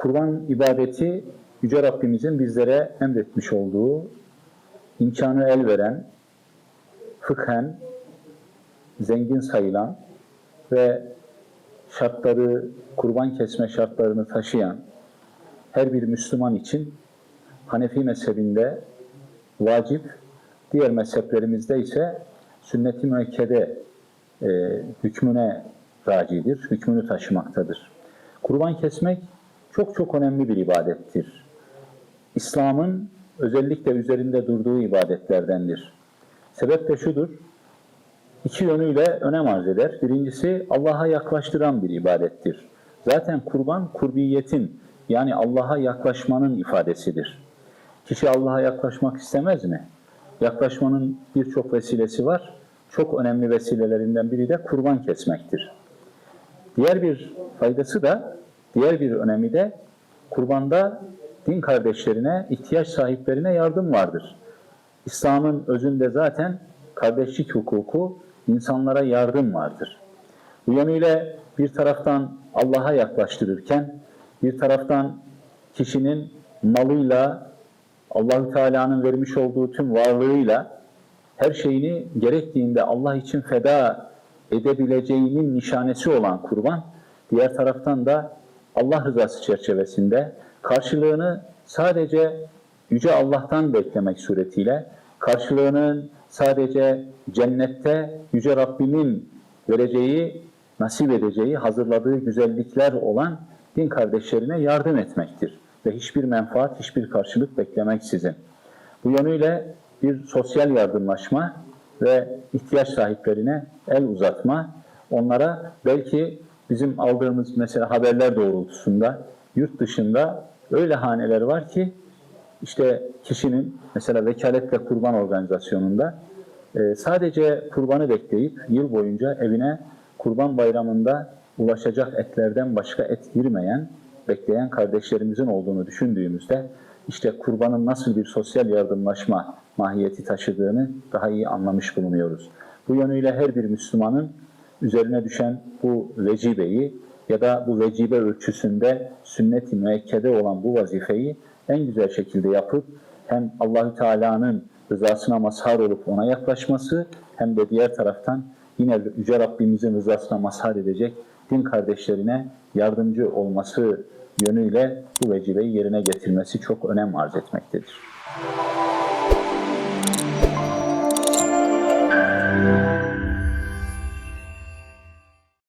Kurban ibadeti Yüce Rabbimizin bizlere emretmiş olduğu, imkanı el veren, fıkhen zengin sayılan ve şartları, kurban kesme şartlarını taşıyan her bir Müslüman için Hanefi mezhebinde vacip, diğer mezheplerimizde ise sünnet-i müekkede hükmüne racidir, hükmünü taşımaktadır. Kurban kesmek çok çok önemli bir ibadettir. İslam'ın özellikle üzerinde durduğu ibadetlerdendir. Sebep de şudur, iki yönüyle önem arz eder. Birincisi Allah'a yaklaştıran bir ibadettir. Zaten kurban, kurbiyetin yani Allah'a yaklaşmanın ifadesidir. Kişi Allah'a yaklaşmak istemez mi? Yaklaşmanın birçok vesilesi var. Çok önemli vesilelerinden biri de kurban kesmektir. Diğer bir faydası da, diğer bir önemi de kurbanda din kardeşlerine, ihtiyaç sahiplerine yardım vardır. İslam'ın özünde zaten kardeşlik hukuku, insanlara yardım vardır. Bu yönüyle bir taraftan Allah'a yaklaştırırken, bir taraftan kişinin malıyla, Allah-u Teala'nın vermiş olduğu tüm varlığıyla her şeyini gerektiğinde Allah için feda edebileceğinin nişanesi olan kurban, diğer taraftan da Allah rızası çerçevesinde karşılığını sadece Yüce Allah'tan beklemek suretiyle, karşılığının sadece cennette Yüce Rabbimin vereceği, nasip edeceği, hazırladığı güzellikler olan din kardeşlerine yardım etmektir. Ve hiçbir menfaat, hiçbir karşılık beklemeksizin. Bu yönüyle bir sosyal yardımlaşma ve ihtiyaç sahiplerine el uzatma, onlara belki bizim aldığımız mesela haberler doğrultusunda yurt dışında öyle haneler var ki işte kişinin mesela vekaletle kurban organizasyonunda sadece kurbanı bekleyip yıl boyunca evine kurban bayramında ulaşacak etlerden başka et girmeyen, bekleyen kardeşlerimizin olduğunu düşündüğümüzde işte kurbanın nasıl bir sosyal yardımlaşma mahiyeti taşıdığını daha iyi anlamış bulunuyoruz. Bu yönüyle her bir Müslümanın üzerine düşen bu vecibeyi ya da bu vecibe ölçüsünde sünnet-i müekkede olan bu vazifeyi en güzel şekilde yapıp hem Allahü Teala'nın rızasına mazhar olup ona yaklaşması hem de diğer taraftan yine Yüce Rabbimizin rızasına mazhar edecek din kardeşlerine yardımcı olması yönüyle bu vecibeyi yerine getirmesi çok önem arz etmektedir.